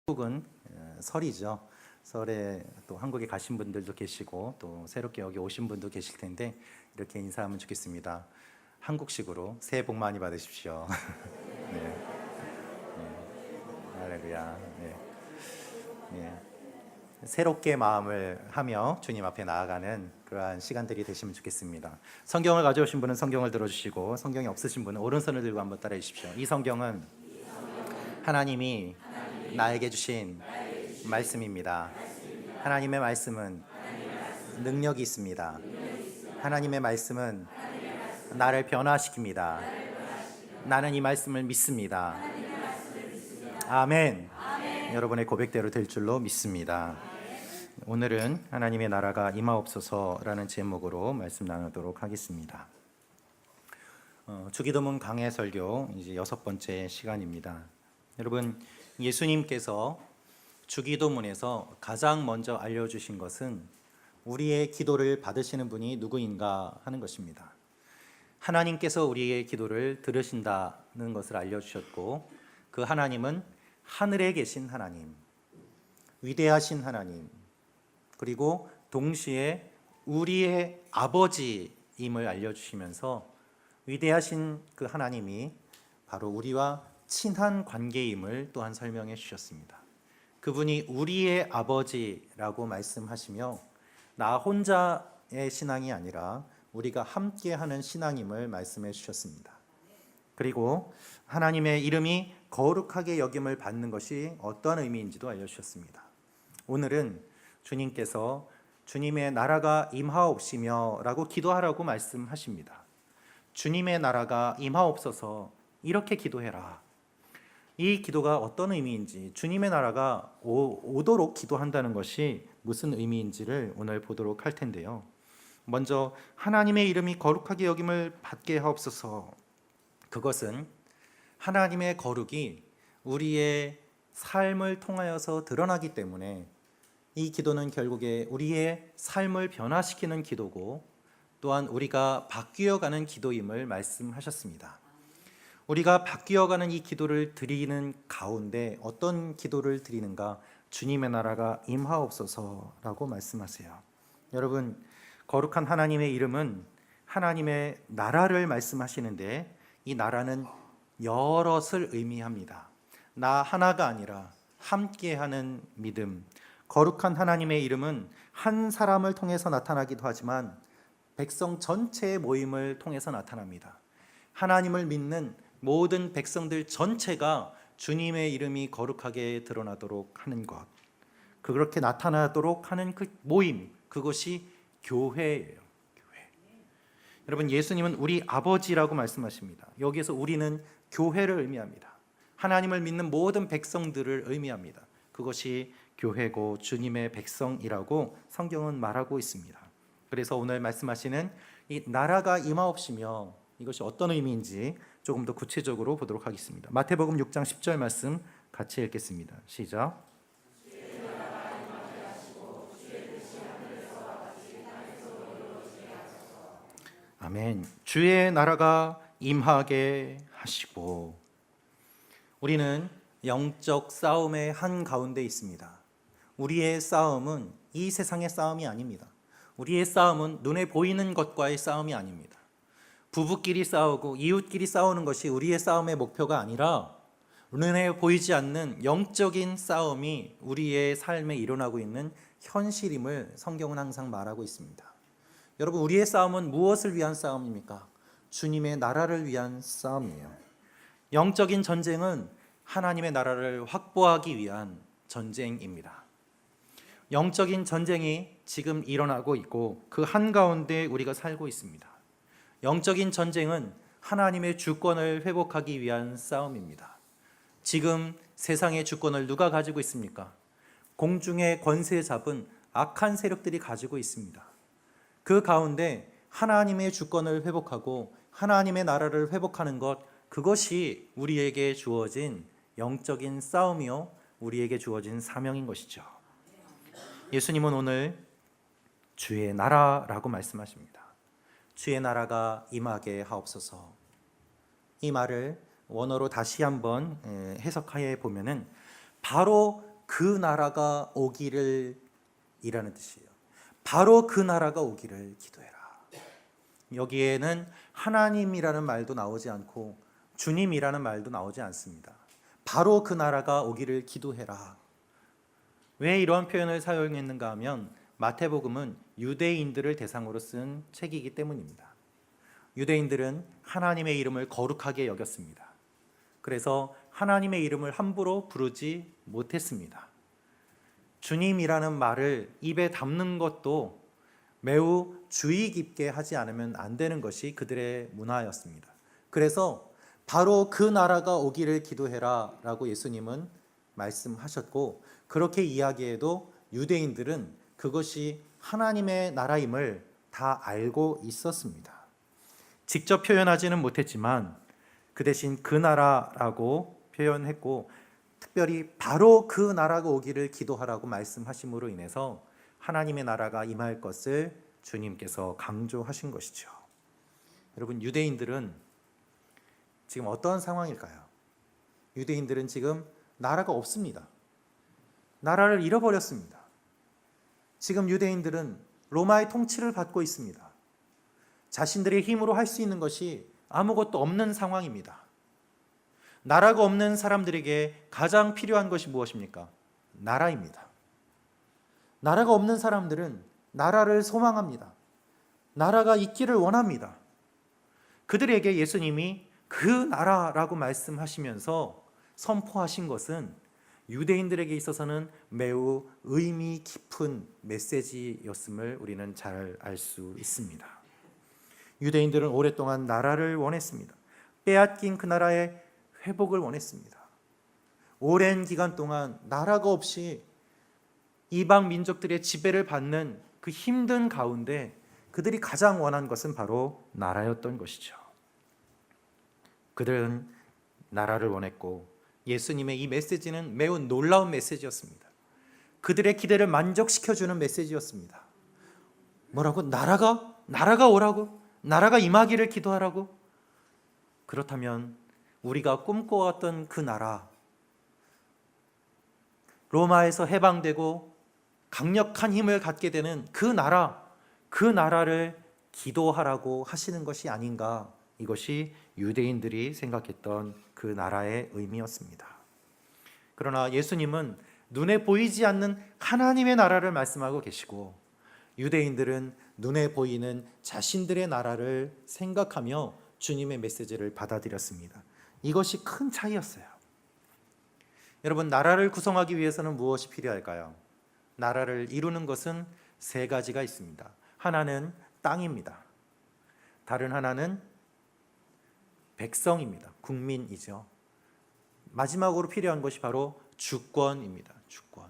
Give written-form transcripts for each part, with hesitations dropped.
한국은 설이죠. 설에 또 한국에 가신 분들도 계시고 또 새롭게 여기 오신 분도 계실 텐데 이렇게 인사하면 좋겠습니다. 한국식으로 새해 복 많이 받으십시오. 네. 네. 할렐루야. 네. 네. 새롭게 마음을 하며 주님 앞에 나아가는 그러한 시간들이 되시면 좋겠습니다. 성경을 가져오신 분은 성경을 들어주시고 성경이 없으신 분은 오른손을 들고 한번 따라해 주십시오. 이 성경은 하나님이 나에게 주신 말씀입니다. 하나님의 말씀은 능력이 있습니다. 하나님의 말씀은 나를 변화시킵니다. 나는 이 말씀을 믿습니다. 아멘. 여러분의 고백대로 될 줄로 믿습니다. 오늘은 하나님의 나라가 임하옵소서라는 제목으로 말씀 나누도록 하겠습니다. 주기도문 강해 설교 이제 6번째 시간입니다. 여러분, 예수님께서 주기도문에서 가장 먼저 알려주신 것은 우리의 기도를 받으시는 분이 누구인가 하는 것입니다. 하나님께서 우리의 기도를 들으신다는 것을 알려주셨고, 그 하나님은 하늘에 계신 하나님, 위대하신 하나님, 그리고 동시에 우리의 아버지임을 알려주시면서 위대하신 그 하나님이 바로 우리와 친한 관계임을 또한 설명해 주셨습니다. 그분이 우리의 아버지라고 말씀하시며 나 혼자의 신앙이 아니라 우리가 함께하는 신앙임을 말씀해 주셨습니다. 그리고 하나님의 이름이 거룩하게 여김을 받는 것이 어떤 의미인지도 알려주셨습니다. 오늘은 주님께서 주님의 나라가 임하옵시며 라고 기도하라고 말씀하십니다. 주님의 나라가 임하옵소서 이렇게 기도해라. 이 기도가 어떤 의미인지, 주님의 나라가 오도록 기도한다는 것이 무슨 의미인지를 오늘 보도록 할 텐데요. 먼저 하나님의 이름이 거룩하게 여김을 받게 하옵소서. 그것은 하나님의 거룩이 우리의 삶을 통하여서 드러나기 때문에 이 기도는 결국에 우리의 삶을 변화시키는 기도고 또한 우리가 바뀌어가는 기도임을 말씀하셨습니다. 우리가 바뀌어가는 이 기도를 드리는 가운데 어떤 기도를 드리는가? 주님의 나라가 임하옵소서라고 말씀하세요. 여러분, 거룩한 하나님의 이름은 하나님의 나라를 말씀하시는데 이 나라는 여럿을 의미합니다. 나 하나가 아니라 함께하는 믿음. 거룩한 하나님의 이름은 한 사람을 통해서 나타나기도 하지만 백성 전체의 모임을 통해서 나타납니다. 하나님을 믿는 모든 백성들 전체가 주님의 이름이 거룩하게 드러나도록 하는 것, 그렇게 나타나도록 하는 그 모임, 그것이 교회예요. 교회. 여러분, 예수님은 우리 아버지라고 말씀하십니다. 여기에서 우리는 교회를 의미합니다. 하나님을 믿는 모든 백성들을 의미합니다. 그것이 교회고 주님의 백성이라고 성경은 말하고 있습니다. 그래서 오늘 말씀하시는 이 나라가 임하옵시며 이것이 어떤 의미인지 조금 더 구체적으로 보도록 하겠습니다. 마태복음 6장 10절 말씀 같이 읽겠습니다. 시작. 아멘. 주의 나라가 임하게 하시고. 우리는 영적 싸움의 한가운데 있습니다. 우리의 싸움은 이 세상의 싸움이 아닙니다. 우리의 싸움은 눈에 보이는 것과의 싸움이 아닙니다. 부부끼리 싸우고 이웃끼리 싸우는 것이 우리의 싸움의 목표가 아니라 눈에 보이지 않는 영적인 싸움이 우리의 삶에 일어나고 있는 현실임을 성경은 항상 말하고 있습니다. 여러분, 우리의 싸움은 무엇을 위한 싸움입니까? 주님의 나라를 위한 싸움이에요. 영적인 전쟁은 하나님의 나라를 확보하기 위한 전쟁입니다. 영적인 전쟁이 지금 일어나고 있고 그 한가운데 우리가 살고 있습니다. 영적인 전쟁은 하나님의 주권을 회복하기 위한 싸움입니다. 지금 세상의 주권을 누가 가지고 있습니까? 공중의 권세 잡은 악한 세력들이 가지고 있습니다. 그 가운데 하나님의 주권을 회복하고 하나님의 나라를 회복하는 것, 그것이 우리에게 주어진 영적인 싸움이요, 우리에게 주어진 사명인 것이죠. 예수님은 오늘 주의 나라라고 말씀하십니다. 주의 나라가 임하게 하옵소서. 이 말을 원어로 다시 한번 해석하여 보면은 바로 그 나라가 오기를 이라는 뜻이에요. 바로 그 나라가 오기를 기도해라. 여기에는 하나님이라는 말도 나오지 않고 주님이라는 말도 나오지 않습니다. 바로 그 나라가 오기를 기도해라. 왜 이런 표현을 사용했는가 하면 마태복음은 유대인들을 대상으로 쓴 책이기 때문입니다. 유대인들은 하나님의 이름을 거룩하게 여겼습니다. 그래서 하나님의 이름을 함부로 부르지 못했습니다. 주님이라는 말을 입에 담는 것도 매우 주의 깊게 하지 않으면 안 되는 것이 그들의 문화였습니다. 그래서 바로 그 나라가 오기를 기도해라 라고 예수님은 말씀하셨고, 그렇게 이야기해도 유대인들은 그것이 하나님의 나라임을 다 알고 있었습니다. 직접 표현하지는 못했지만 그 대신 그 나라라고 표현했고, 특별히 바로 그 나라가 오기를 기도하라고 말씀하심으로 인해서 하나님의 나라가 임할 것을 주님께서 강조하신 것이죠. 여러분, 유대인들은 지금 어떠한 상황일까요? 유대인들은 지금 나라가 없습니다. 나라를 잃어버렸습니다. 지금 유대인들은 로마의 통치를 받고 있습니다. 자신들의 힘으로 할 수 있는 것이 아무것도 없는 상황입니다. 나라가 없는 사람들에게 가장 필요한 것이 무엇입니까? 나라입니다. 나라가 없는 사람들은 나라를 소망합니다. 나라가 있기를 원합니다. 그들에게 예수님이 그 나라라고 말씀하시면서 선포하신 것은 유대인들에게 있어서는 매우 의미 깊은 메시지였음을 우리는 잘 알 수 있습니다. 유대인들은 오랫동안 나라를 원했습니다. 빼앗긴 그 나라의 회복을 원했습니다. 오랜 기간 동안 나라가 없이 이방 민족들의 지배를 받는 그 힘든 가운데 그들이 가장 원한 것은 바로 나라였던 것이죠. 그들은 나라를 원했고, 예수님의 이 메시지는 매우 놀라운 메시지였습니다. 그들의 기대를 만족시켜주는 메시지였습니다. 뭐라고? 나라가 오라고? 나라가 임하기를 기도하라고? 그렇다면 우리가 꿈꿔왔던 그 나라, 로마에서 해방되고 강력한 힘을 갖게 되는 그 나라를 기도하라고 하시는 것이 아닌가, 이것이 유대인들이 생각했던 그 나라의 의미였습니다. 그러나 예수님은 눈에 보이지 않는 하나님의 나라를 말씀하고 계시고, 유대인들은 눈에 보이는 자신들의 나라를 생각하며 주님의 메시지를 받아들였습니다. 이것이 큰 차이였어요. 여러분, 나라를 구성하기 위해서는 무엇이 필요할까요? 나라를 이루는 것은 세 가지가 있습니다. 하나는 땅입니다. 다른 하나는 백성입니다. 국민이죠. 마지막으로 필요한 것이 바로 주권입니다. 주권.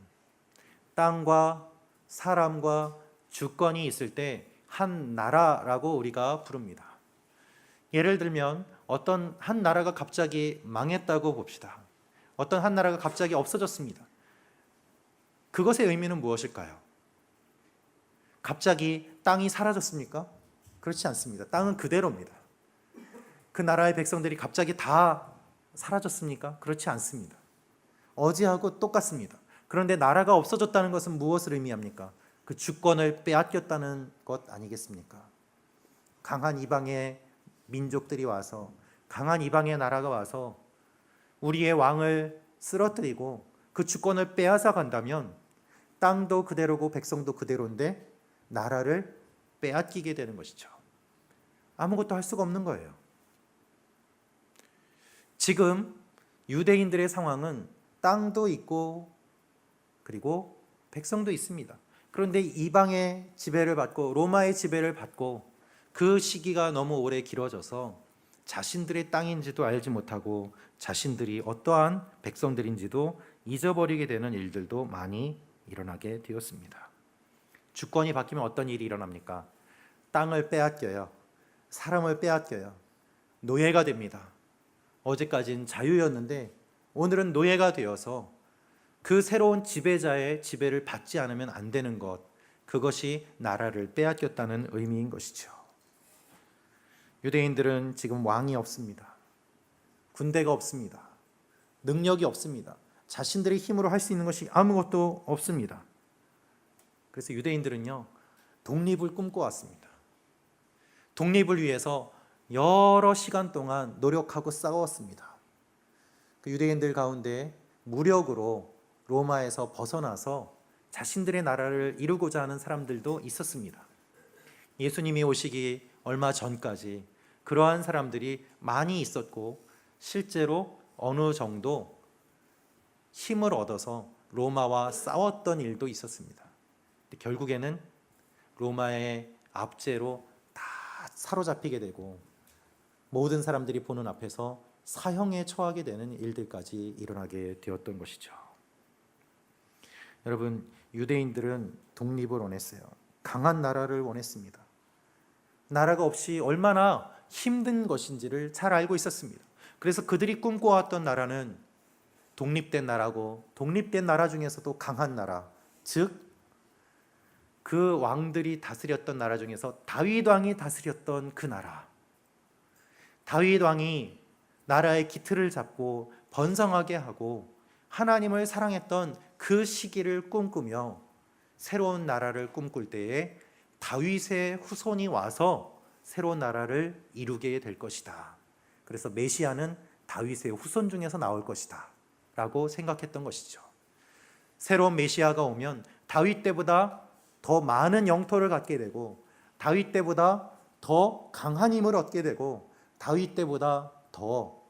땅과 사람과 주권이 있을 때 한 나라라고 우리가 부릅니다. 예를 들면 어떤 한 나라가 갑자기 망했다고 봅시다. 어떤 한 나라가 갑자기 없어졌습니다. 그것의 의미는 무엇일까요? 갑자기 땅이 사라졌습니까? 그렇지 않습니다. 땅은 그대로입니다. 그 나라의 백성들이 갑자기 다 사라졌습니까? 그렇지 않습니다. 어제하고 똑같습니다. 그런데 나라가 없어졌다는 것은 무엇을 의미합니까? 그 주권을 빼앗겼다는 것 아니겠습니까? 강한 이방의 민족들이 와서, 강한 이방의 나라가 와서 우리의 왕을 쓰러뜨리고 그 주권을 빼앗아 간다면 땅도 그대로고 백성도 그대로인데 나라를 빼앗기게 되는 것이죠. 아무것도 할 수가 없는 거예요. 지금 유대인들의 상황은 땅도 있고 그리고 백성도 있습니다. 그런데 이방의 지배를 받고 로마의 지배를 받고 그 시기가 너무 오래 길어져서 자신들의 땅인지도 알지 못하고 자신들이 어떠한 백성들인지도 잊어버리게 되는 일들도 많이 일어나게 되었습니다. 주권이 바뀌면 어떤 일이 일어납니까? 땅을 빼앗겨요. 사람을 빼앗겨요. 노예가 됩니다. 어제까지는 자유였는데 오늘은 노예가 되어서 그 새로운 지배자의 지배를 받지 않으면 안 되는 것, 그것이 나라를 빼앗겼다는 의미인 것이죠. 유대인들은 지금 왕이 없습니다. 군대가 없습니다. 능력이 없습니다. 자신들의 힘으로 할 수 있는 것이 아무것도 없습니다. 그래서 유대인들은요, 독립을 꿈꿔왔습니다. 독립을 위해서 여러 시간 동안 노력하고 싸웠습니다. 그 유대인들 가운데 무력으로 로마에서 벗어나서 자신들의 나라를 이루고자 하는 사람들도 있었습니다. 예수님이 오시기 얼마 전까지 그러한 사람들이 많이 있었고, 실제로 어느 정도 힘을 얻어서 로마와 싸웠던 일도 있었습니다. 결국에는 로마의 압제로 다 사로잡히게 되고 모든 사람들이 보는 앞에서 사형에 처하게 되는 일들까지 일어나게 되었던 것이죠. 여러분, 유대인들은 독립을 원했어요. 강한 나라를 원했습니다. 나라가 없이 얼마나 힘든 것인지를 잘 알고 있었습니다. 그래서 그들이 꿈꿔왔던 나라는 독립된 나라고, 독립된 나라 중에서도 강한 나라, 즉 그 왕들이 다스렸던 나라 중에서 다윗 왕이 다스렸던 그 나라, 다윗 왕이 나라의 기틀을 잡고 번성하게 하고 하나님을 사랑했던 그 시기를 꿈꾸며 새로운 나라를 꿈꿀 때에 다윗의 후손이 와서 새로운 나라를 이루게 될 것이다. 그래서 메시아는 다윗의 후손 중에서 나올 것이다 라고 생각했던 것이죠. 새로운 메시아가 오면 다윗 때보다 더 많은 영토를 갖게 되고, 다윗 때보다 더 강한 힘을 얻게 되고, 다윗 때보다 더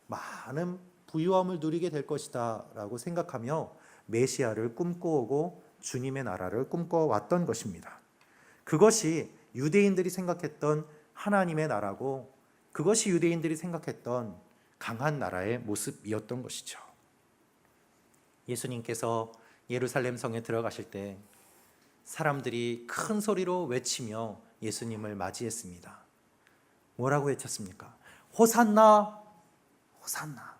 많은 부유함을 누리게 될 것이다 라고 생각하며 메시아를 꿈꿔오고 주님의 나라를 꿈꿔왔던 것입니다. 그것이 유대인들이 생각했던 하나님의 나라고, 그것이 유대인들이 생각했던 강한 나라의 모습이었던 것이죠. 예수님께서 예루살렘 성에 들어가실 때 사람들이 큰 소리로 외치며 예수님을 맞이했습니다. 뭐라고 외쳤습니까? 호산나, 호산나.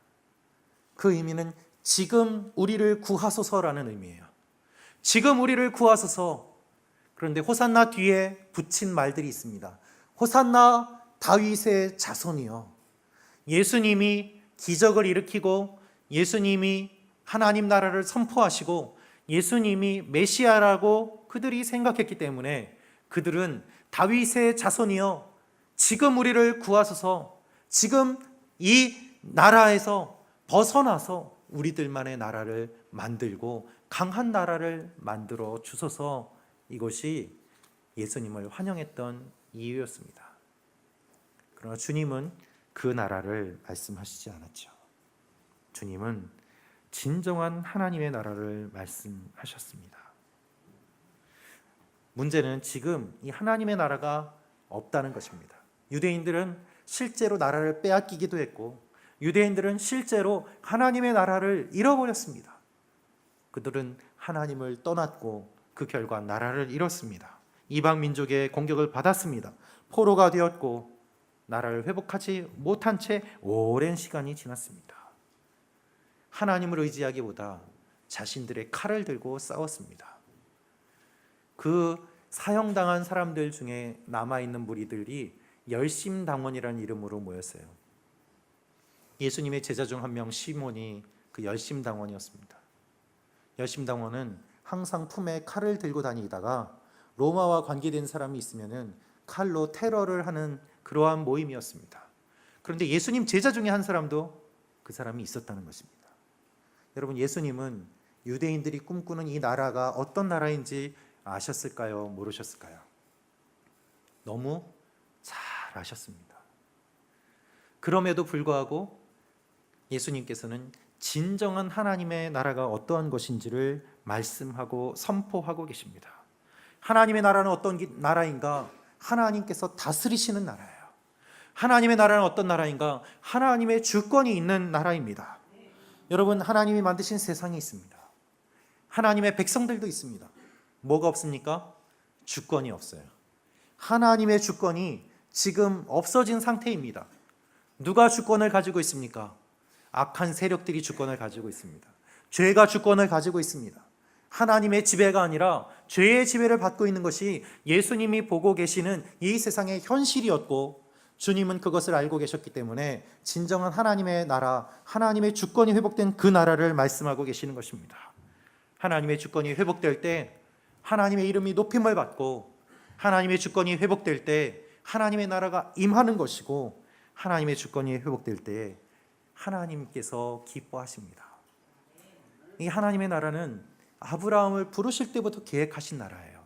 그 의미는 지금 우리를 구하소서라는 의미예요. 지금 우리를 구하소서. 그런데 호산나 뒤에 붙인 말들이 있습니다. 호산나 다윗의 자손이요. 예수님이 기적을 일으키고 예수님이 하나님 나라를 선포하시고 예수님이 메시아라고 그들이 생각했기 때문에 그들은 다윗의 자손이여, 지금 우리를 구하소서, 지금 이 나라에서 벗어나서 우리들만의 나라를 만들고 강한 나라를 만들어 주소서. 이것이 예수님을 환영했던 이유였습니다. 그러나 주님은 그 나라를 말씀하시지 않았죠. 주님은 진정한 하나님의 나라를 말씀하셨습니다. 문제는 지금 이 하나님의 나라가 없다는 것입니다. 유대인들은 실제로 나라를 빼앗기기도 했고, 유대인들은 실제로 하나님의 나라를 잃어버렸습니다. 그들은 하나님을 떠났고 그 결과 나라를 잃었습니다. 이방 민족의 공격을 받았습니다. 포로가 되었고 나라를 회복하지 못한 채 오랜 시간이 지났습니다. 하나님을 의지하기보다 자신들의 칼을 들고 싸웠습니다. 그 사형당한 사람들 중에 남아있는 무리들이 열심당원이라는 이름으로 모였어요. 예수님의 제자 중 한 명 시몬이 그 열심당원이었습니다. 열심당원은 항상 품에 칼을 들고 다니다가 로마와 관계된 사람이 있으면 칼로 테러를 하는 그러한 모임이었습니다. 그런데 예수님 제자 중에 한 사람도 그 사람이 있었다는 것입니다. 여러분, 예수님은 유대인들이 꿈꾸는 이 나라가 어떤 나라인지 아셨을까요? 모르셨을까요? 너무 잘 아셨습니다. 그럼에도 불구하고 예수님께서는 진정한 하나님의 나라가 어떠한 것인지를 말씀하고 선포하고 계십니다. 하나님의 나라는 어떤 나라인가? 하나님께서 다스리시는 나라예요. 하나님의 나라는 어떤 나라인가? 하나님의 주권이 있는 나라입니다. 여러분, 하나님이 만드신 세상이 있습니다. 하나님의 백성들도 있습니다. 뭐가 없습니까? 주권이 없어요. 하나님의 주권이 지금 없어진 상태입니다. 누가 주권을 가지고 있습니까? 악한 세력들이 주권을 가지고 있습니다. 죄가 주권을 가지고 있습니다. 하나님의 지배가 아니라 죄의 지배를 받고 있는 것이 예수님이 보고 계시는 이 세상의 현실이었고, 주님은 그것을 알고 계셨기 때문에 진정한 하나님의 나라, 하나님의 주권이 회복된 그 나라를 말씀하고 계시는 것입니다. 하나님의 주권이 회복될 때 하나님의 이름이 높임을 받고, 하나님의 주권이 회복될 때 하나님의 나라가 임하는 것이고, 하나님의 주권이 회복될 때 하나님께서 기뻐하십니다. 이 하나님의 나라는 아브라함을 부르실 때부터 계획하신 나라예요.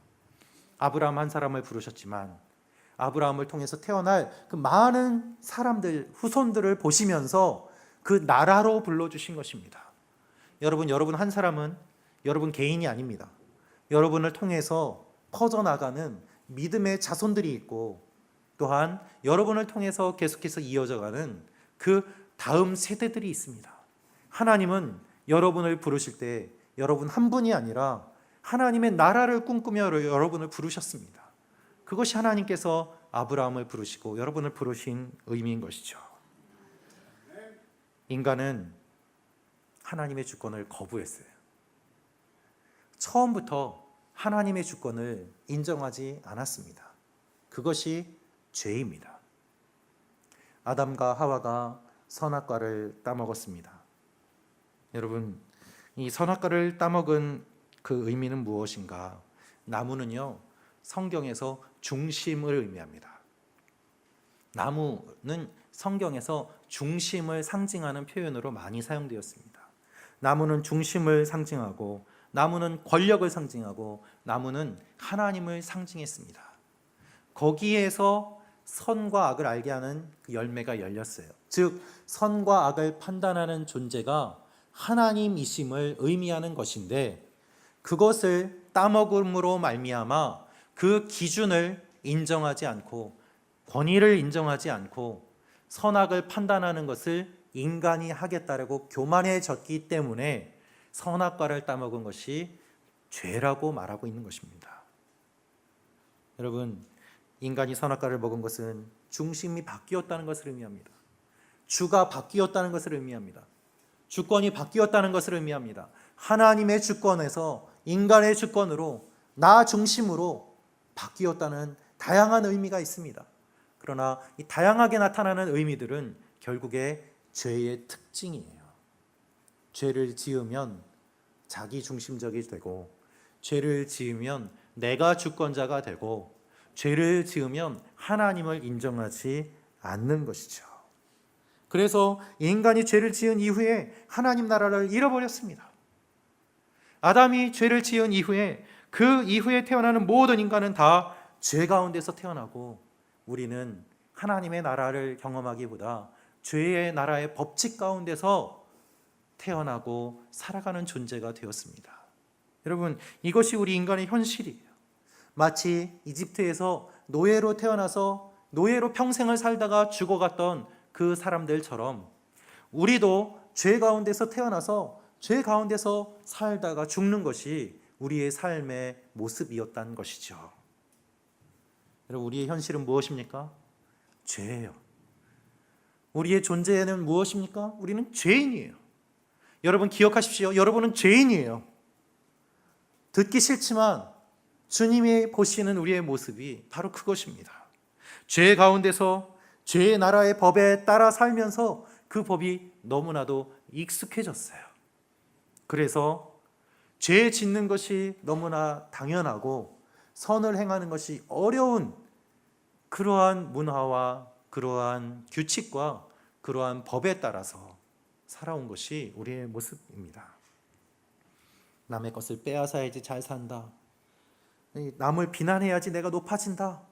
아브라함 한 사람을 부르셨지만 아브라함을 통해서 태어날 그 많은 사람들, 후손들을 보시면서 그 나라로 불러주신 것입니다. 여러분 한 사람은 여러분 개인이 아닙니다. 여러분을 통해서 퍼져나가는 믿음의 자손들이 있고, 또한 여러분을 통해서 계속해서 이어져가는 그 다음 세대들이 있습니다. 하나님은 여러분을 부르실 때 여러분 한 분이 아니라 하나님의 나라를 꿈꾸며 여러분을 부르셨습니다. 그것이 하나님께서 아브라함을 부르시고 여러분을 부르신 의미인 것이죠. 인간은 하나님의 주권을 거부했어요. 처음부터 하나님의 주권을 인정하지 않았습니다. 그것이 죄입니다. 아담과 하와가 선악과를 따먹었습니다. 여러분, 이 선악과를 따먹은 그 의미는 무엇인가? 나무는요, 성경에서 중심을 의미합니다. 나무는 성경에서 중심을 상징하는 표현으로 많이 사용되었습니다. 나무는 중심을 상징하고, 나무는 권력을 상징하고, 나무는 하나님을 상징했습니다. 거기에서 선과 악을 알게 하는 그 열매가 열렸어요. 즉, 선과 악을 판단하는 존재가 하나님이심을 의미하는 것인데, 그것을 따먹음으로 말미암아 그 기준을 인정하지 않고, 권위를 인정하지 않고 선악을 판단하는 것을 인간이 하겠다라고 교만해졌기 때문에 선악과를 따먹은 것이 죄라고 말하고 있는 것입니다. 여러분, 인간이 선악과를 먹은 것은 중심이 바뀌었다는 것을 의미합니다. 주가 바뀌었다는 것을 의미합니다. 주권이 바뀌었다는 것을 의미합니다. 하나님의 주권에서 인간의 주권으로, 나 중심으로 바뀌었다는 다양한 의미가 있습니다. 그러나 이 다양하게 나타나는 의미들은 결국에 죄의 특징이에요. 죄를 지으면 자기 중심적이 되고, 죄를 지으면 내가 주권자가 되고, 죄를 지으면 하나님을 인정하지 않는 것이죠. 그래서 인간이 죄를 지은 이후에 하나님 나라를 잃어버렸습니다. 아담이 죄를 지은 이후에, 그 이후에 태어나는 모든 인간은 다 죄 가운데서 태어나고, 우리는 하나님의 나라를 경험하기보다 죄의 나라의 법칙 가운데서 태어나고 살아가는 존재가 되었습니다. 여러분, 이것이 우리 인간의 현실이에요. 마치 이집트에서 노예로 태어나서 노예로 평생을 살다가 죽어갔던 그 사람들처럼 우리도 죄 가운데서 태어나서 죄 가운데서 살다가 죽는 것이 우리의 삶의 모습이었다는 것이죠. 여러분, 우리의 현실은 무엇입니까? 죄예요. 우리의 존재는 무엇입니까? 우리는 죄인이에요. 여러분 기억하십시오. 여러분은 죄인이에요. 듣기 싫지만 주님이 보시는 우리의 모습이 바로 그것입니다. 죄 가운데서 죄의 나라의 법에 따라 살면서 그 법이 너무나도 익숙해졌어요. 그래서 죄 짓는 것이 너무나 당연하고 선을 행하는 것이 어려운 그러한 문화와 그러한 규칙과 그러한 법에 따라서 살아온 것이 우리의 모습입니다. 남의 것을 빼앗아야지 잘 산다. 남을 비난해야지 내가 높아진다.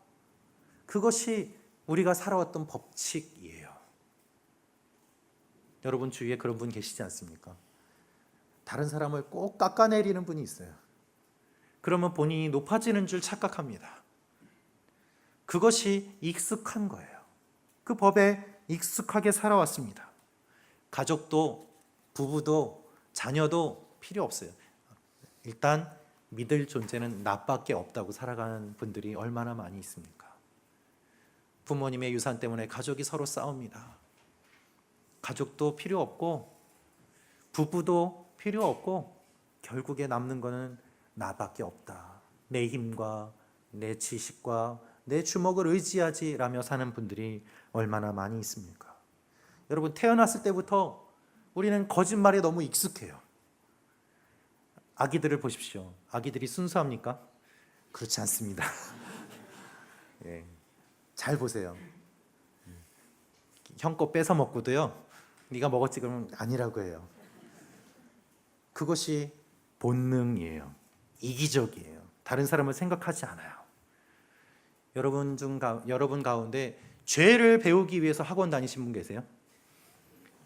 그것이 우리가 살아왔던 법칙이에요. 여러분 주위에 그런 분 계시지 않습니까? 다른 사람을 꼭 깎아내리는 분이 있어요. 그러면 본인이 높아지는 줄 착각합니다. 그것이 익숙한 거예요. 그 법에 익숙하게 살아왔습니다. 가족도, 부부도, 자녀도 필요 없어요. 일단 믿을 존재는 나밖에 없다고 살아가는 분들이 얼마나 많이 있습니까? 부모님의 유산 때문에 가족이 서로 싸웁니다. 가족도 필요 없고 부부도 필요 없고 결국에 남는 거는 나밖에 없다. 내 힘과 내 지식과 내 주먹을 의지하지 라며 사는 분들이 얼마나 많이 있습니까? 여러분, 태어났을 때부터 우리는 거짓말에 너무 익숙해요. 아기들을 보십시오. 아기들이 순수합니까? 그렇지 않습니다. 예, 잘 보세요. 형 거 뺏어 먹고도요, 네가 먹었지 그러면 아니라고 해요. 그것이 본능이에요. 이기적이에요. 다른 사람을 생각하지 않아요. 여러분 가운데 죄를 배우기 위해서 학원 다니신 분 계세요?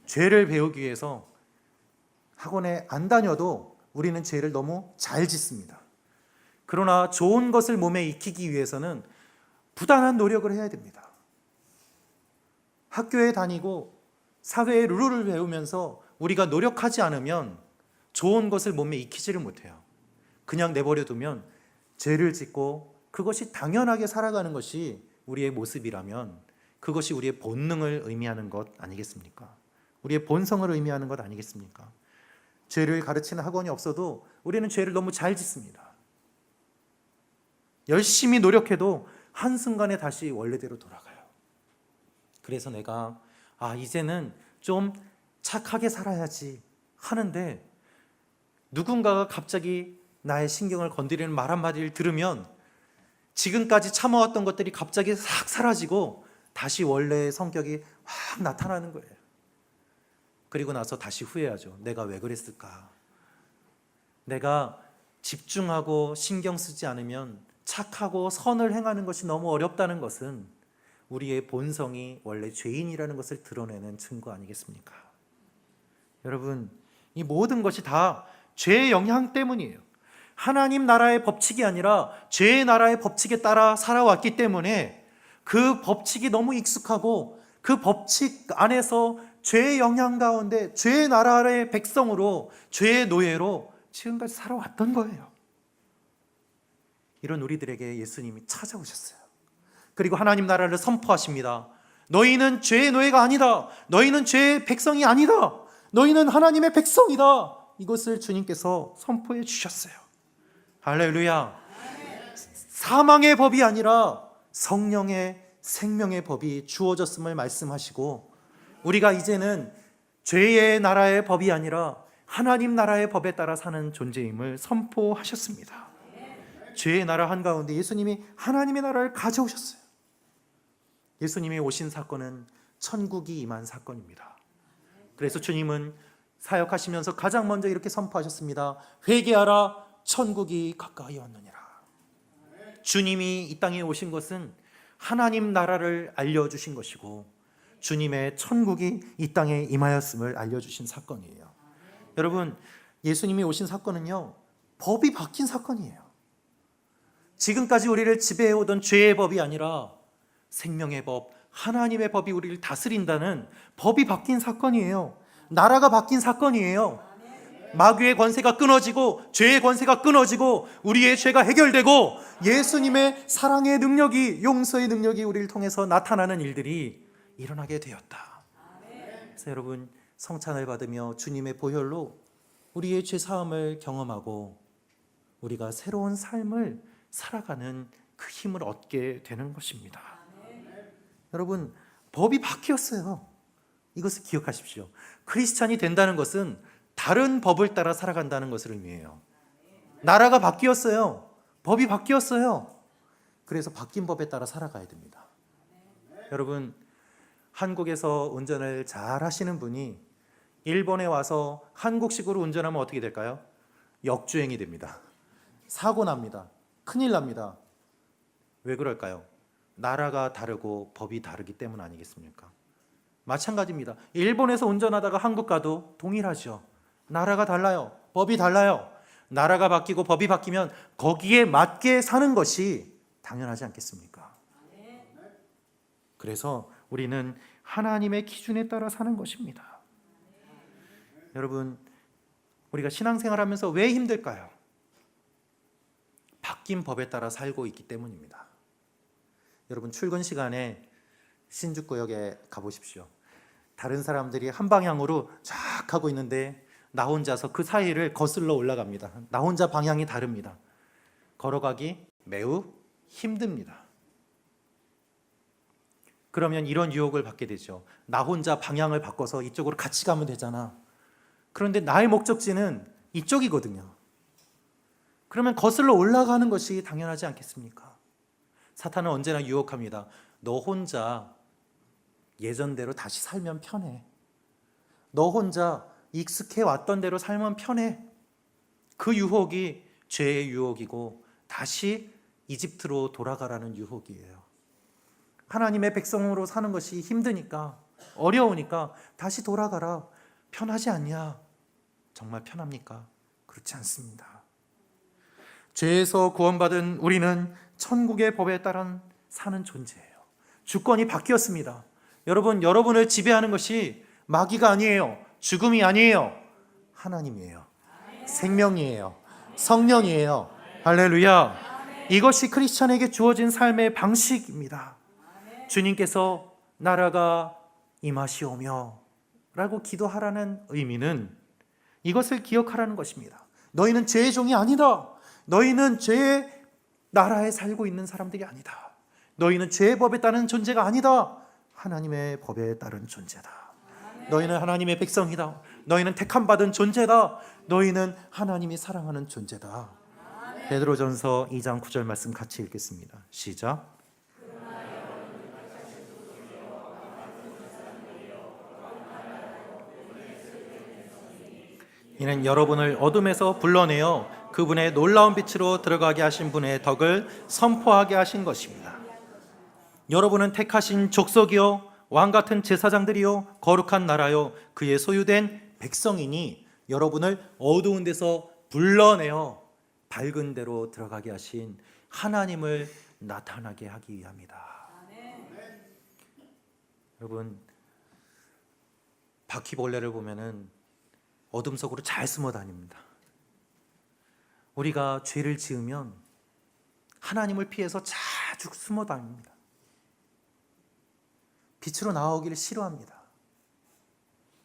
죄를 배우기 위해서 학원에 안 다녀도 우리는 죄를 너무 잘 짓습니다. 그러나 좋은 것을 몸에 익히기 위해서는 부단한 노력을 해야 됩니다. 학교에 다니고 사회의 룰을 배우면서 우리가 노력하지 않으면 좋은 것을 몸에 익히지를 못해요. 그냥 내버려 두면 죄를 짓고 그것이 당연하게 살아가는 것이 우리의 모습이라면 그것이 우리의 본능을 의미하는 것 아니겠습니까? 우리의 본성을 의미하는 것 아니겠습니까? 죄를 가르치는 학원이 없어도 우리는 죄를 너무 잘 짓습니다. 열심히 노력해도 한순간에 다시 원래대로 돌아가요. 그래서 내가 이제는 좀 착하게 살아야지 하는데 누군가가 갑자기 나의 신경을 건드리는 말 한마디를 들으면 지금까지 참아왔던 것들이 갑자기 싹 사라지고 다시 원래의 성격이 확 나타나는 거예요. 그리고 나서 다시 후회하죠. 내가 왜 그랬을까? 내가 집중하고 신경 쓰지 않으면 착하고 선을 행하는 것이 너무 어렵다는 것은 우리의 본성이 원래 죄인이라는 것을 드러내는 증거 아니겠습니까? 여러분, 이 모든 것이 다 죄의 영향 때문이에요. 하나님 나라의 법칙이 아니라 죄의 나라의 법칙에 따라 살아왔기 때문에 그 법칙이 너무 익숙하고 그 법칙 안에서 죄의 영향 가운데 죄의 나라의 백성으로 죄의 노예로 지금까지 살아왔던 거예요. 이런 우리들에게 예수님이 찾아오셨어요. 그리고 하나님 나라를 선포하십니다. 너희는 죄의 노예가 아니다. 너희는 죄의 백성이 아니다. 너희는 하나님의 백성이다. 이것을 주님께서 선포해 주셨어요. 할렐루야. 사망의 법이 아니라 성령의 생명의 법이 주어졌음을 말씀하시고 우리가 이제는 죄의 나라의 법이 아니라 하나님 나라의 법에 따라 사는 존재임을 선포하셨습니다. 죄의 나라 한가운데 예수님이 하나님의 나라를 가져오셨어요. 예수님이 오신 사건은 천국이 임한 사건입니다. 그래서 주님은 사역하시면서 가장 먼저 이렇게 선포하셨습니다. 회개하라, 천국이 가까이 왔느니라. 주님이 이 땅에 오신 것은 하나님 나라를 알려주신 것이고 주님의 천국이 이 땅에 임하였음을 알려주신 사건이에요. 여러분, 예수님이 오신 사건은요, 법이 바뀐 사건이에요. 지금까지 우리를 지배해오던 죄의 법이 아니라 생명의 법, 하나님의 법이 우리를 다스린다는 법이 바뀐 사건이에요. 나라가 바뀐 사건이에요. 마귀의 권세가 끊어지고 죄의 권세가 끊어지고 우리의 죄가 해결되고 예수님의 사랑의 능력이, 용서의 능력이 우리를 통해서 나타나는 일들이 일어나게 되었다. 그래서 여러분, 성찬을 받으며 주님의 보혈로 우리의 죄 사함을 경험하고 우리가 새로운 삶을 살아가는 그 힘을 얻게 되는 것입니다. 여러분, 법이 바뀌었어요. 이것을 기억하십시오. 크리스찬이 된다는 것은 다른 법을 따라 살아간다는 것을 의미해요. 나라가 바뀌었어요. 법이 바뀌었어요. 그래서 바뀐 법에 따라 살아가야 됩니다. 여러분, 한국에서 운전을 잘 하시는 분이 일본에 와서 한국식으로 운전하면 어떻게 될까요? 역주행이 됩니다. 사고 납니다. 큰일 납니다. 왜 그럴까요? 나라가 다르고 법이 다르기 때문 아니겠습니까? 마찬가지입니다. 일본에서 운전하다가 한국 가도 동일하죠. 나라가 달라요. 법이 달라요. 나라가 바뀌고 법이 바뀌면 거기에 맞게 사는 것이 당연하지 않겠습니까? 그래서 우리는 하나님의 기준에 따라 사는 것입니다. 여러분, 우리가 신앙생활하면서 왜 힘들까요? 바뀐 법에 따라 살고 있기 때문입니다. 여러분, 출근 시간에 신주구역에 가보십시오. 다른 사람들이 한 방향으로 쫙 가고 있는데 나 혼자서 그 사이를 거슬러 올라갑니다. 나 혼자 방향이 다릅니다. 걸어가기 매우 힘듭니다. 그러면 이런 유혹을 받게 되죠. 나 혼자 방향을 바꿔서 이쪽으로 같이 가면 되잖아. 그런데 나의 목적지는 이쪽이거든요. 그러면 거슬러 올라가는 것이 당연하지 않겠습니까? 사탄은 언제나 유혹합니다. 너 혼자 예전대로 다시 살면 편해. 너 혼자 익숙해 왔던 대로 살면 편해. 그 유혹이 죄의 유혹이고 다시 이집트로 돌아가라는 유혹이에요. 하나님의 백성으로 사는 것이 힘드니까, 어려우니까 다시 돌아가라. 편하지 않냐? 정말 편합니까? 그렇지 않습니다. 죄에서 구원받은 우리는 천국의 법에 따라 사는 존재예요. 주권이 바뀌었습니다. 여러분, 여러분을 지배하는 것이 마귀가 아니에요. 죽음이 아니에요. 하나님이에요. 생명이에요. 성령이에요. 할렐루야. 이것이 크리스천에게 주어진 삶의 방식입니다. 주님께서 나라가 임하시오며 라고 기도하라는 의미는 이것을 기억하라는 것입니다. 너희는 죄의 종이 아니다. 너희는 죄의 나라에 살고 있는 사람들이 아니다. 너희는 죄의 법에 따른 존재가 아니다. 하나님의 법에 따른 존재다. 너희는 하나님의 백성이다. 너희는 택함받은 존재다. 너희는 하나님이 사랑하는 존재다. 베드로전서 2장 9절 말씀 같이 읽겠습니다. 시작. 이는 여러분을 어둠에서 불러내어 그분의 놀라운 빛으로 들어가게 하신 분의 덕을 선포하게 하신 것입니다. 여러분은 택하신 족속이요 왕같은 제사장들이요 거룩한 나라요 그의 소유된 백성이니 여러분을 어두운 데서 불러내어 밝은 데로 들어가게 하신 하나님을 나타나게 하기 위함이다. 여러분, 바퀴벌레를 보면은 어둠 속으로 잘 숨어 다닙니다. 우리가 죄를 지으면 하나님을 피해서 자주 숨어 다닙니다. 빛으로 나오기를 싫어합니다.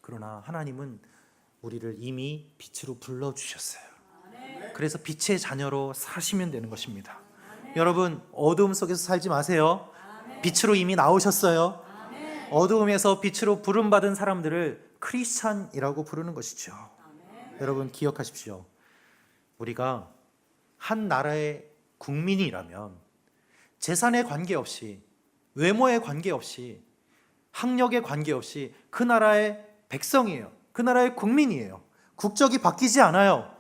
그러나 하나님은 우리를 이미 빛으로 불러주셨어요. 그래서 빛의 자녀로 사시면 되는 것입니다. 여러분, 어두움 속에서 살지 마세요. 빛으로 이미 나오셨어요. 어두움에서 빛으로 부름받은 사람들을 크리스찬이라고 부르는 것이죠. 여러분 기억하십시오. 우리가 한 나라의 국민이라면 재산에 관계없이, 외모에 관계없이, 학력에 관계없이 그 나라의 백성이에요. 그 나라의 국민이에요. 국적이 바뀌지 않아요.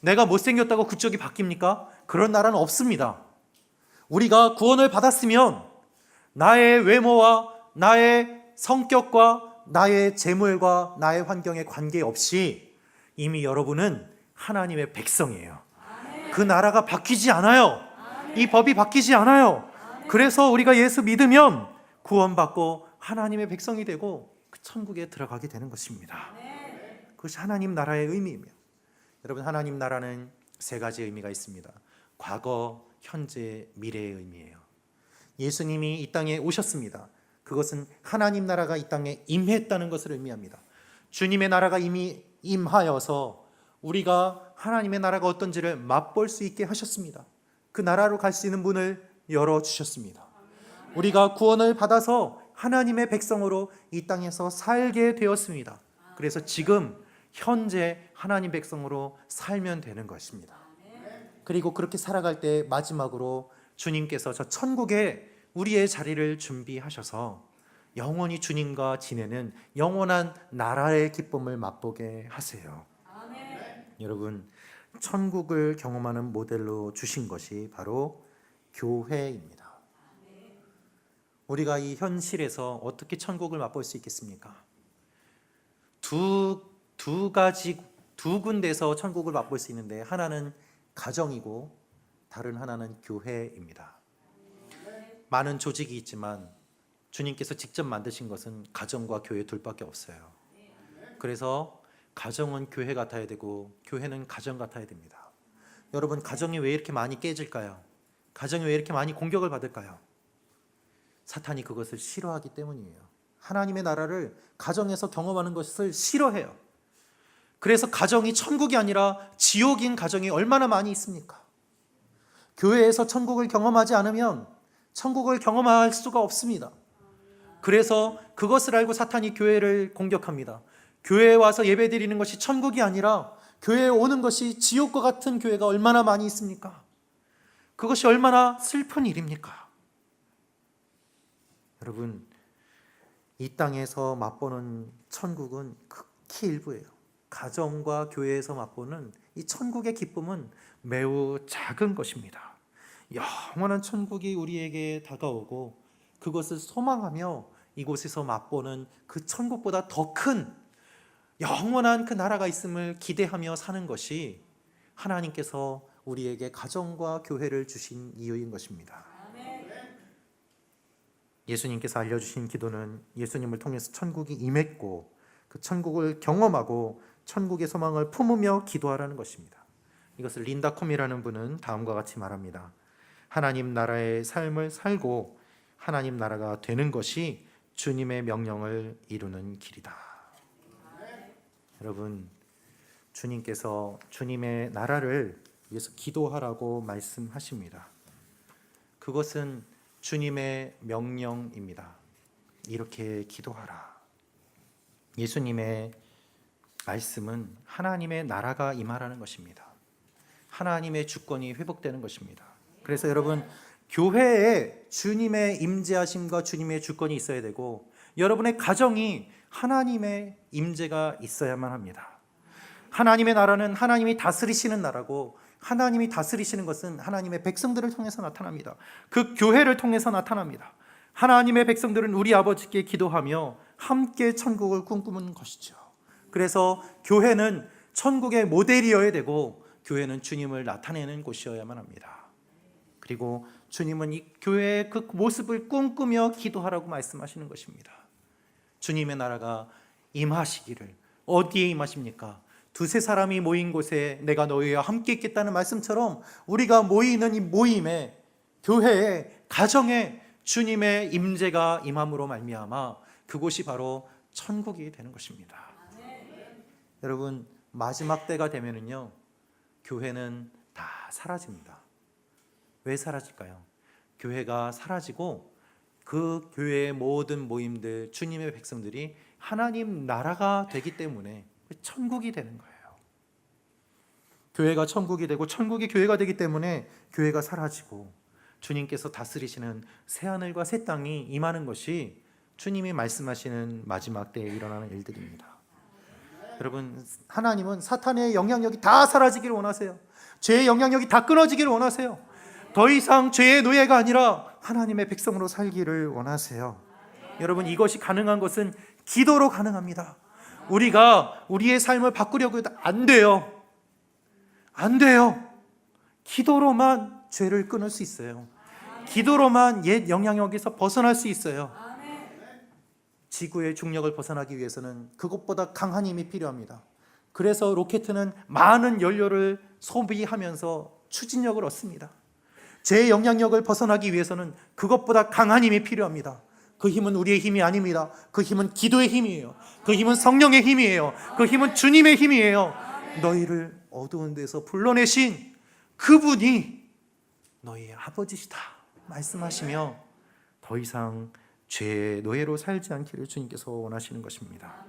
내가 못생겼다고 국적이 바뀝니까? 그런 나라는 없습니다. 우리가 구원을 받았으면 나의 외모와 나의 성격과 나의 재물과 나의 환경에 관계없이 이미 여러분은 하나님의 백성이에요. 그 나라가 바뀌지 않아요. 이 법이 바뀌지 않아요. 그래서 우리가 예수 믿으면 구원받고 하나님의 백성이 되고 그 천국에 들어가게 되는 것입니다. 그것이 하나님 나라의 의미입니다. 여러분, 하나님 나라는 세 가지 의미가 있습니다. 과거, 현재, 미래의 의미예요. 예수님이 이 땅에 오셨습니다. 그것은 하나님 나라가 이 땅에 임했다는 것을 의미합니다. 주님의 나라가 이미 임하여서 우리가 하나님의 나라가 어떤지를 맛볼 수 있게 하셨습니다. 그 나라로 갈 수 있는 문을 열어주셨습니다. 우리가 구원을 받아서 하나님의 백성으로 이 땅에서 살게 되었습니다. 그래서 지금 현재 하나님 백성으로 살면 되는 것입니다. 그리고 그렇게 살아갈 때 마지막으로 주님께서 저 천국에 우리의 자리를 준비하셔서 영원히 주님과 지내는 영원한 나라의 기쁨을 맛보게 하세요. 여러분, 천국을 경험하는 모델로 주신 것이 바로 교회입니다. 우리가 이 현실에서 어떻게 천국을 맛볼 수 있겠습니까? 두 군데서 천국을 맛볼 수 있는데 하나는 가정이고 다른 하나는 교회입니다. 많은 조직이 있지만 주님께서 직접 만드신 것은 가정과 교회 둘밖에 없어요. 그래서 가정은 교회 같아야 되고 교회는 가정 같아야 됩니다. 여러분, 가정이 왜 이렇게 많이 깨질까요? 가정이 왜 이렇게 많이 공격을 받을까요? 사탄이 그것을 싫어하기 때문이에요. 하나님의 나라를 가정에서 경험하는 것을 싫어해요. 그래서 가정이 천국이 아니라 지옥인 가정이 얼마나 많이 있습니까? 교회에서 천국을 경험하지 않으면 천국을 경험할 수가 없습니다. 그래서 그것을 알고 사탄이 교회를 공격합니다. 교회에 와서 예배 드리는 것이 천국이 아니라 교회에 오는 것이 지옥과 같은 교회가 얼마나 많이 있습니까? 그것이 얼마나 슬픈 일입니까? 여러분, 이 땅에서 맛보는 천국은 극히 일부예요. 가정과 교회에서 맛보는 이 천국의 기쁨은 매우 작은 것입니다. 영원한 천국이 우리에게 다가오고 그것을 소망하며 이곳에서 맛보는 그 천국보다 더 큰 영원한 그 나라가 있음을 기대하며 사는 것이 하나님께서 우리에게 가정과 교회를 주신 이유인 것입니다. 예수님께서 알려주신 기도는 예수님을 통해서 천국이 임했고 그 천국을 경험하고 천국의 소망을 품으며 기도하라는 것입니다. 이것을 린다 콤이라는 분은 다음과 같이 말합니다. 하나님 나라의 삶을 살고 하나님 나라가 되는 것이 주님의 명령을 이루는 길이다. 여러분, 주님께서 주님의 나라를 위해서 기도하라고 말씀하십니다. 그것은 주님의 명령입니다. 이렇게 기도하라. 예수님의 말씀은 하나님의 나라가 임하라는 것입니다. 하나님의 주권이 회복되는 것입니다. 그래서 여러분, 교회에 주님의 임재하심과 주님의 주권이 있어야 되고 여러분의 가정이 하나님의 임재가 있어야만 합니다. 하나님의 나라는 하나님이 다스리시는 나라고 하나님이 다스리시는 것은 하나님의 백성들을 통해서 나타납니다. 그 교회를 통해서 나타납니다. 하나님의 백성들은 우리 아버지께 기도하며 함께 천국을 꿈꾸는 것이죠. 그래서 교회는 천국의 모델이어야 되고 교회는 주님을 나타내는 곳이어야만 합니다. 그리고 주님은 이 교회의 그 모습을 꿈꾸며 기도하라고 말씀하시는 것입니다. 주님의 나라가 임하시기를. 어디에 임하십니까? 두세 사람이 모인 곳에 내가 너희와 함께 있겠다는 말씀처럼 우리가 모이는 이 모임에, 교회에, 가정에 주님의 임재가 임함으로 말미암아 그곳이 바로 천국이 되는 것입니다. 여러분, 마지막 때가 되면은요, 교회는 다 사라집니다. 왜 사라질까요? 교회가 사라지고 그 교회의 모든 모임들, 주님의 백성들이 하나님 나라가 되기 때문에 천국이 되는 거예요. 교회가 천국이 되고 천국이 교회가 되기 때문에 교회가 사라지고 주님께서 다스리시는 새하늘과 새 땅이 임하는 것이 주님이 말씀하시는 마지막 때에 일어나는 일들입니다. 여러분, 하나님은 사탄의 영향력이 다 사라지기를 원하세요. 죄의 영향력이 다 끊어지기를 원하세요. 더 이상 죄의 노예가 아니라 하나님의 백성으로 살기를 원하세요. 여러분, 이것이 가능한 것은 기도로 가능합니다. 우리가 우리의 삶을 바꾸려고 해도 안 돼요. 안 돼요. 기도로만 죄를 끊을 수 있어요. 기도로만 옛 영향력에서 벗어날 수 있어요. 지구의 중력을 벗어나기 위해서는 그것보다 강한 힘이 필요합니다. 그래서 로켓은 많은 연료를 소비하면서 추진력을 얻습니다. 제 영향력을 벗어나기 위해서는 그것보다 강한 힘이 필요합니다. 그 힘은 우리의 힘이 아닙니다. 그 힘은 기도의 힘이에요. 그 힘은 성령의 힘이에요. 그 힘은 주님의 힘이에요. 너희를 어두운 데서 불러내신 그분이 너희의 아버지시다 말씀하시며 더 이상 죄의 노예로 살지 않기를 주님께서 원하시는 것입니다.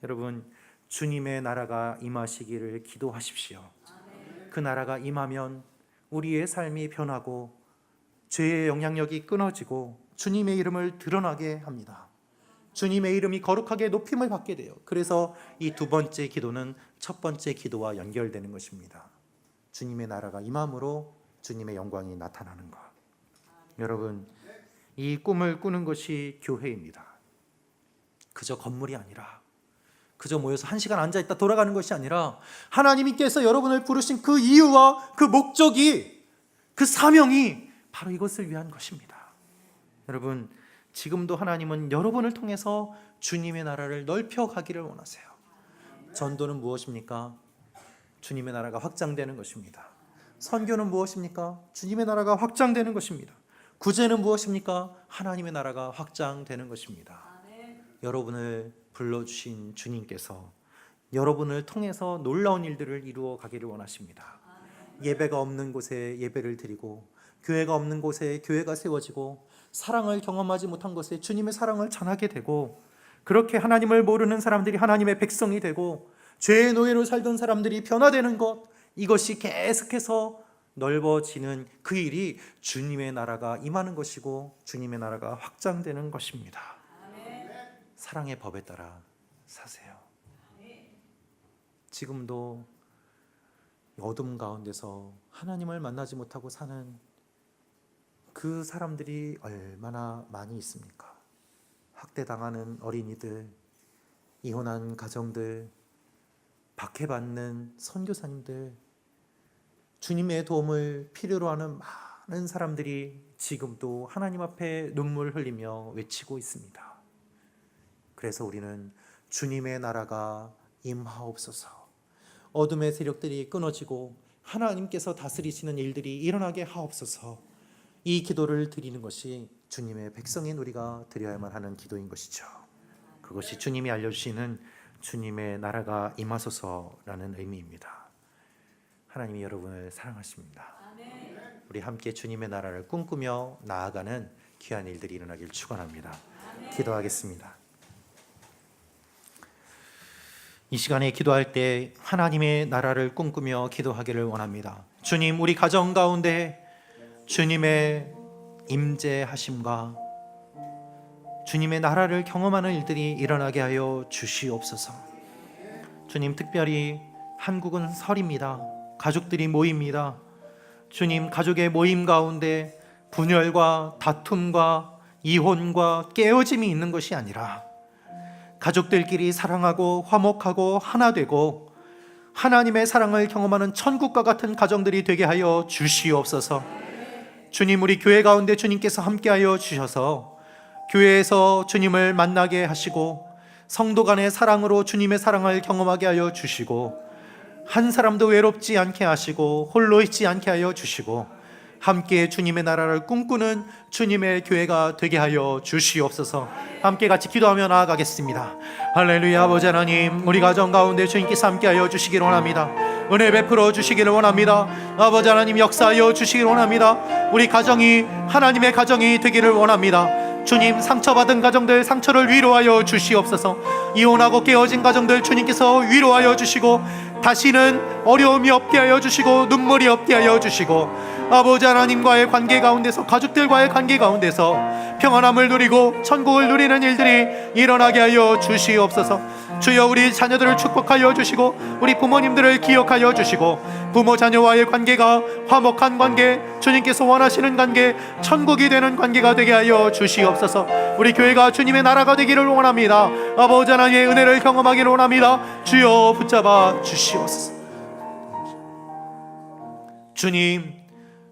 여러분, 주님의 나라가 임하시기를 기도하십시오. 그 나라가 임하면 우리의 삶이 변하고 죄의 영향력이 끊어지고 주님의 이름을 드러나게 합니다. 주님의 이름이 거룩하게 높임을 받게 돼요. 그래서 이 두 번째 기도는 첫 번째 기도와 연결되는 것입니다. 주님의 나라가 임함으로 주님의 영광이 나타나는 것. 여러분, 이 꿈을 꾸는 것이 교회입니다. 그저 건물이 아니라, 그저 모여서 한 시간 앉아있다 돌아가는 것이 아니라 하나님께서 여러분을 부르신 그 이유와 그 목적이, 그 사명이 바로 이것을 위한 것입니다. 여러분, 지금도 하나님은 여러분을 통해서 주님의 나라를 넓혀가기를 원하세요. 전도는 무엇입니까? 주님의 나라가 확장되는 것입니다. 선교는 무엇입니까? 주님의 나라가 확장되는 것입니다. 구제는 무엇입니까? 하나님의 나라가 확장되는 것입니다. 여러분을 불러주신 주님께서 여러분을 통해서 놀라운 일들을 이루어 가기를 원하십니다. 예배가 없는 곳에 예배를 드리고 교회가 없는 곳에 교회가 세워지고 사랑을 경험하지 못한 곳에 주님의 사랑을 전하게 되고, 그렇게 하나님을 모르는 사람들이 하나님의 백성이 되고 죄의 노예로 살던 사람들이 변화되는 것, 이것이 계속해서 넓어지는 그 일이 주님의 나라가 임하는 것이고 주님의 나라가 확장되는 것입니다. 사랑의 법에 따라 사세요. 지금도 어둠 가운데서 하나님을 만나지 못하고 사는 그 사람들이 얼마나 많이 있습니까? 학대당하는 어린이들, 이혼한 가정들, 박해받는 선교사님들, 주님의 도움을 필요로 하는 많은 사람들이 지금도 하나님 앞에 눈물 흘리며 외치고 있습니다. 그래서 우리는 주님의 나라가 임하옵소서, 어둠의 세력들이 끊어지고 하나님께서 다스리시는 일들이 일어나게 하옵소서, 이 기도를 드리는 것이 주님의 백성인 우리가 드려야만 하는 기도인 것이죠. 그것이 주님이 알려주시는 주님의 나라가 임하소서라는 의미입니다. 하나님이 여러분을 사랑하십니다. 우리 함께 주님의 나라를 꿈꾸며 나아가는 귀한 일들이 일어나길 축원합니다. 기도하겠습니다. 이 시간에 기도할 때 하나님의 나라를 꿈꾸며 기도하기를 원합니다. 주님, 우리 가정 가운데 주님의 임재하심과 주님의 나라를 경험하는 일들이 일어나게 하여 주시옵소서. 주님, 특별히 한국은 설입니다. 가족들이 모입니다. 주님, 가족의 모임 가운데 분열과 다툼과 이혼과 깨어짐이 있는 것이 아니라 가족들끼리 사랑하고 화목하고 하나 되고 하나님의 사랑을 경험하는 천국과 같은 가정들이 되게 하여 주시옵소서. 주님, 우리 교회 가운데 주님께서 함께하여 주셔서 교회에서 주님을 만나게 하시고 성도 간의 사랑으로 주님의 사랑을 경험하게 하여 주시고 한 사람도 외롭지 않게 하시고 홀로 있지 않게 하여 주시고 함께 주님의 나라를 꿈꾸는 주님의 교회가 되게 하여 주시옵소서. 함께 같이 기도하며 나아가겠습니다. 할렐루야. 아버지 하나님, 우리 가정 가운데 주님께서 함께하여 주시기를 원합니다. 은혜 베풀어 주시기를 원합니다. 아버지 하나님, 역사하여 주시기를 원합니다. 우리 가정이 하나님의 가정이 되기를 원합니다. 주님, 상처받은 가정들 상처를 위로하여 주시옵소서. 이혼하고 깨어진 가정들 주님께서 위로하여 주시고 다시는 어려움이 없게 하여 주시고 눈물이 없게 하여 주시고 아버지 하나님과의 관계 가운데서, 가족들과의 관계 가운데서 평안함을 누리고 천국을 누리는 일들이 일어나게 하여 주시옵소서. 주여, 우리 자녀들을 축복하여 주시고 우리 부모님들을 기억하여 주시고 부모 자녀와의 관계가 화목한 관계, 주님께서 원하시는 관계, 천국이 되는 관계가 되게 하여 주시옵소서. 우리 교회가 주님의 나라가 되기를 원합니다. 아버지 하나님의 은혜를 경험하기를 원합니다. 주여, 붙잡아 주시옵소서. 주님,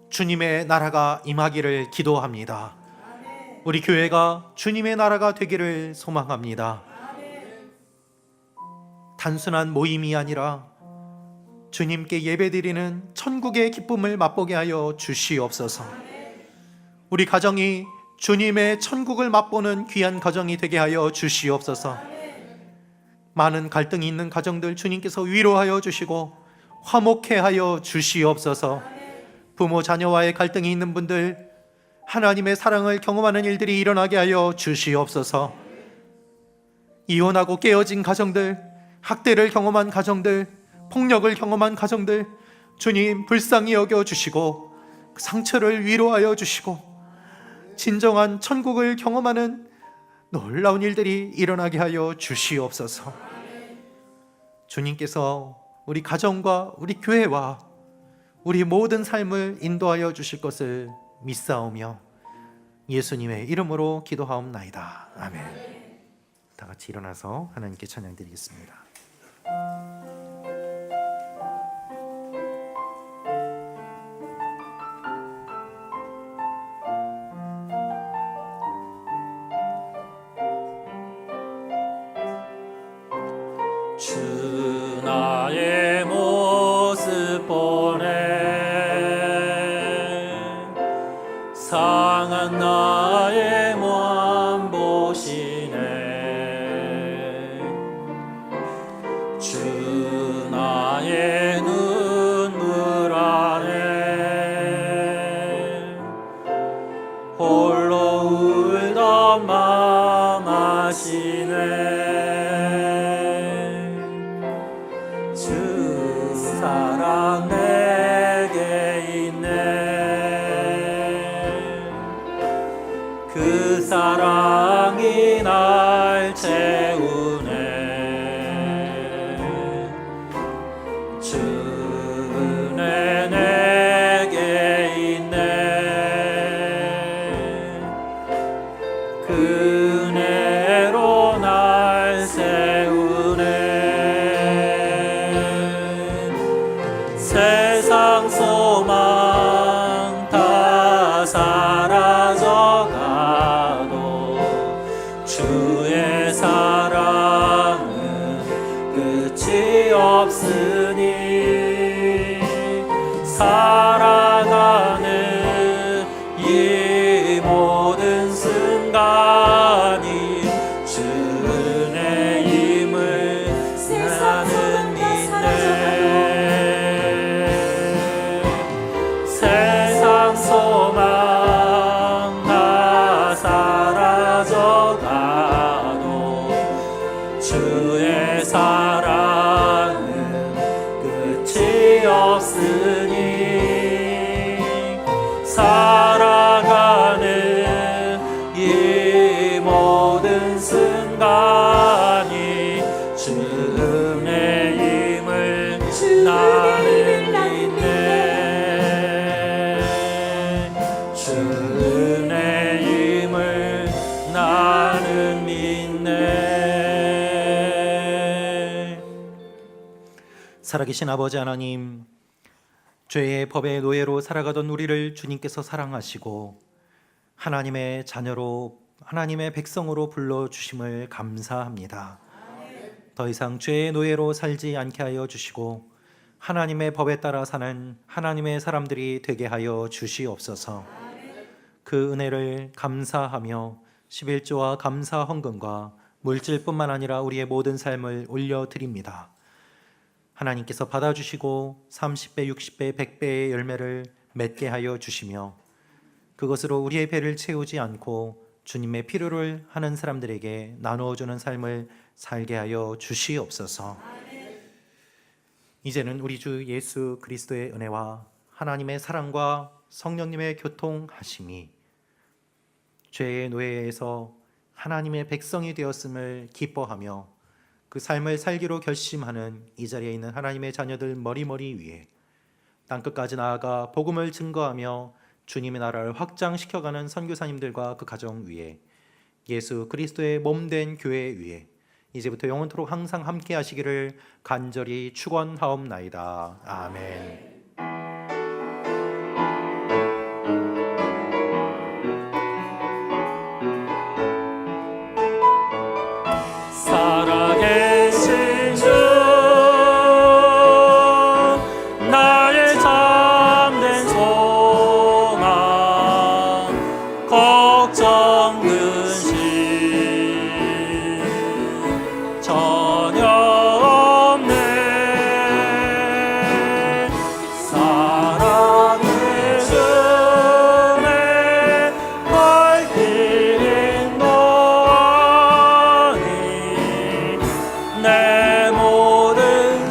주님의 나라가 임하기를 기도합니다. 우리 교회가 주님의 나라가 되기를 소망합니다. 단순한 모임이 아니라 주님께 예배드리는 천국의 기쁨을 맛보게 하여 주시옵소서. 우리 가정이 주님의 천국을 맛보는 귀한 가정이 되게 하여 주시옵소서. 많은 갈등이 있는 가정들 주님께서 위로하여 주시고 화목해 하여 주시옵소서. 부모 자녀와의 갈등이 있는 분들 하나님의 사랑을 경험하는 일들이 일어나게 하여 주시옵소서. 이혼하고 깨어진 가정들, 학대를 경험한 가정들, 폭력을 경험한 가정들 주님 불쌍히 여겨주시고 상처를 위로하여 주시고 진정한 천국을 경험하는 놀라운 일들이 일어나게 하여 주시옵소서. 주님께서 우리 가정과 우리 교회와 우리 모든 삶을 인도하여 주실 것을 믿사오며 예수님의 이름으로 기도하옵나이다. 아멘. 다 같이 일어나서 하나님께 찬양 드리겠습니다. 주 나의 모습 보네 상한 나의 몸 보시네 주 나의 눈물 아래 살아가는 이 모든 순간이 주 은혜임을 나는 믿네. 세상 소망 다 사라져가도 주의 사랑은 끝이 없으니 살아가는 이 모든 순간이 주 은혜임을 나는 믿네. 주 은혜임을 나는 믿네. 살아계신 아버지 하나님, 죄의 법의 노예로 살아가던 우리를 주님께서 사랑하시고 하나님의 자녀로, 하나님의 백성으로 불러주심을 감사합니다. 더 이상 죄의 노예로 살지 않게 하여 주시고 하나님의 법에 따라 사는 하나님의 사람들이 되게 하여 주시옵소서. 그 은혜를 감사하며 11조와 감사 헌금과 물질뿐만 아니라 우리의 모든 삶을 올려드립니다. 하나님께서 받아주시고 30배, 60배, 100배의 열매를 맺게 하여 주시며 그것으로 우리의 배를 채우지 않고 주님의 필요를 하는 사람들에게 나누어주는 삶을 살게 하여 주시옵소서. 이제는 우리 주 예수 그리스도의 은혜와 하나님의 사랑과 성령님의 교통하심이 죄의 노예에서 하나님의 백성이 되었음을 기뻐하며 그 삶을 살기로 결심하는 이 자리에 있는 하나님의 자녀들 머리머리 위에 땅끝까지 나아가 복음을 증거하며 주님의 나라를 확장시켜가는 선교사님들과 그 가정 위에 예수 그리스도의 몸된 교회 위에 이제부터 영원토록 항상 함께 하시기를 간절히 축원하옵나이다. 아멘. 살아계신 주 나의 참된 소망 걱정 근심 전혀 없네. 사랑의 은혜 밝히는 너아니 내 모든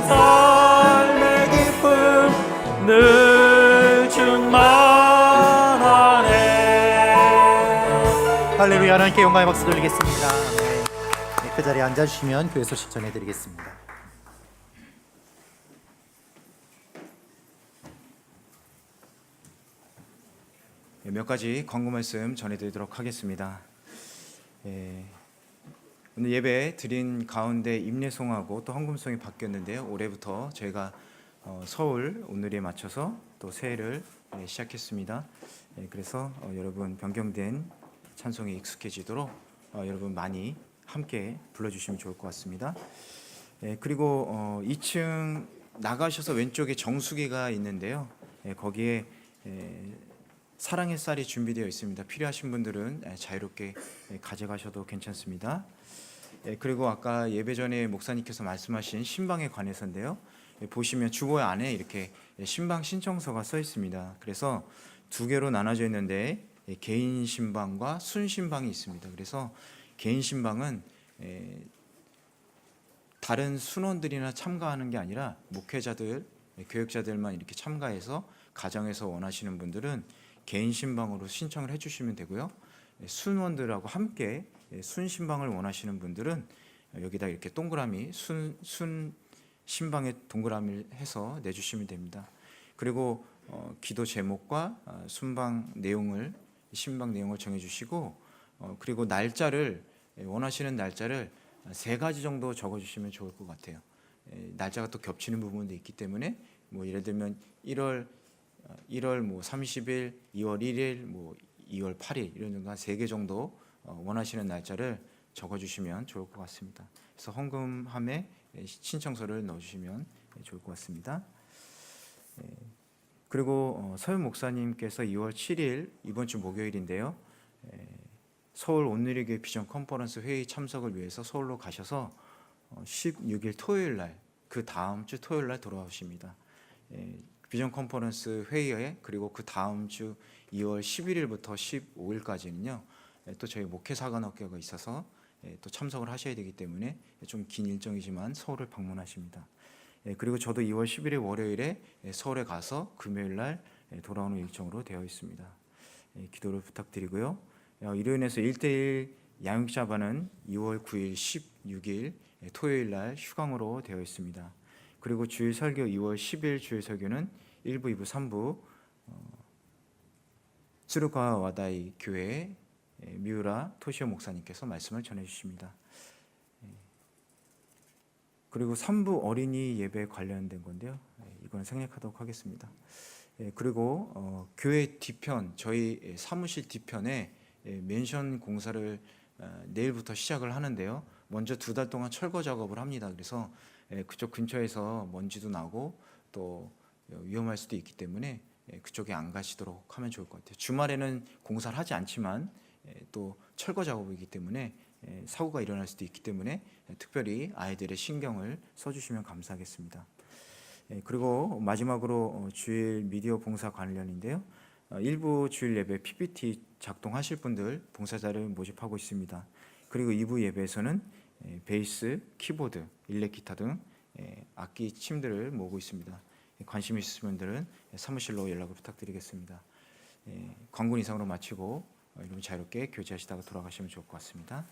삶의 기쁨 늘 충만하네. 할렐루야. 하나님께 영광의 박수 돌리겠습니다. 네. 그 자리에 앉아주시면 교회 소식 전해드리겠습니다. 몇 가지 광고 말씀 전해드리도록 하겠습니다. 오늘 예배 드린 가운데 임례송하고 또 헌금송이 바뀌었는데요. 올해부터 저희가 서울 오늘에 맞춰서 또 새해를 시작했습니다. 그래서 여러분 변경된 찬송에 익숙해지도록 여러분 많이 함께 불러주시면 좋을 것 같습니다. 그리고 2층 나가셔서 왼쪽에 정수기가 있는데요. 거기에 사랑의 쌀이 준비되어 있습니다. 필요하신 분들은 자유롭게 가져가셔도 괜찮습니다. 그리고 아까 예배 전에 목사님께서 말씀하신 신방에 관해서인데요. 보시면 주보 안에 이렇게 신방 신청서가 써 있습니다. 그래서 두 개로 나눠져 있는데 개인 신방과 순신방이 있습니다. 그래서 개인 신방은 다른 순원들이나 참가하는 게 아니라 목회자들, 교역자들만 이렇게 참가해서 가정에서 원하시는 분들은 개인 신방으로 신청을 해주시면 되고요. 순원들하고 함께 순신방을 원하시는 분들은 여기다 이렇게 동그라미 순 신방에 동그라미를 해서 내주시면 됩니다. 그리고 기도 제목과 순방 내용을 신방 내용을 정해주시고 그리고 날짜를 원하시는 날짜를 3가지 정도 적어주시면 좋을 것 같아요. 날짜가 또 겹치는 부분도 있기 때문에 뭐 예를 들면 1월 뭐 30일, 2월 1일, 뭐 2월 8일 이런 거 3개 정도 원하시는 날짜를 적어주시면 좋을 것 같습니다. 그래서 헌금함에 신청서를 넣어주시면 좋을 것 같습니다. 그리고 서윤 목사님께서 2월 7일 이번 주 목요일인데요. 서울 온누리교회 비전 컨퍼런스 회의 참석을 위해서 서울로 가셔서 16일 토요일 날, 그 다음 주 토요일 날 돌아오십니다. 비전 컨퍼런스 회의에, 그리고 그 다음 주 2월 11일부터 15일까지는요. 또 저희 목회 사관학교가 있어서 또 참석을 하셔야 되기 때문에 좀 긴 일정이지만 서울을 방문하십니다. 그리고 저도 2월 11일 월요일에 서울에 가서 금요일 날 돌아오는 일정으로 되어 있습니다. 기도를 부탁드리고요. 이로 인해서 1대1 양육자반은 2월 9일, 16일 토요일 날 휴강으로 되어 있습니다. 그리고 주일 설교 2월 10일 주일 설교는 1부, 2부, 3부 츠루카 와다이 교회 미우라 토시오 목사님께서 말씀을 전해 주십니다. 그리고 3부 어린이 예배 관련된 건데요. 이건 생략하도록 하겠습니다. 그리고 교회 뒤편, 저희 사무실 뒤편에 맨션 공사를 내일부터 시작을 하는데요. 먼저 2달 동안 철거 작업을 합니다. 그래서 그쪽 근처에서 먼지도 나고 또 위험할 수도 있기 때문에 그쪽에 안 가시도록 하면 좋을 것 같아요. 주말에는 공사를 하지 않지만 또 철거 작업이기 때문에 사고가 일어날 수도 있기 때문에 특별히 아이들의 신경을 써주시면 감사하겠습니다. 그리고 마지막으로 주일 미디어 봉사 관련인데요. 일부 주일 예배 PPT 작동하실 분들 봉사자를 모집하고 있습니다. 그리고 2부 예배에서는 베이스, 키보드, 일렉 기타 등 악기 팀들을 모으고 있습니다. 관심 있으신 분들은 사무실로 연락을 부탁드리겠습니다. 광고 이상으로 마치고 여러분 자유롭게 교제하시다가 돌아가시면 좋을 것 같습니다.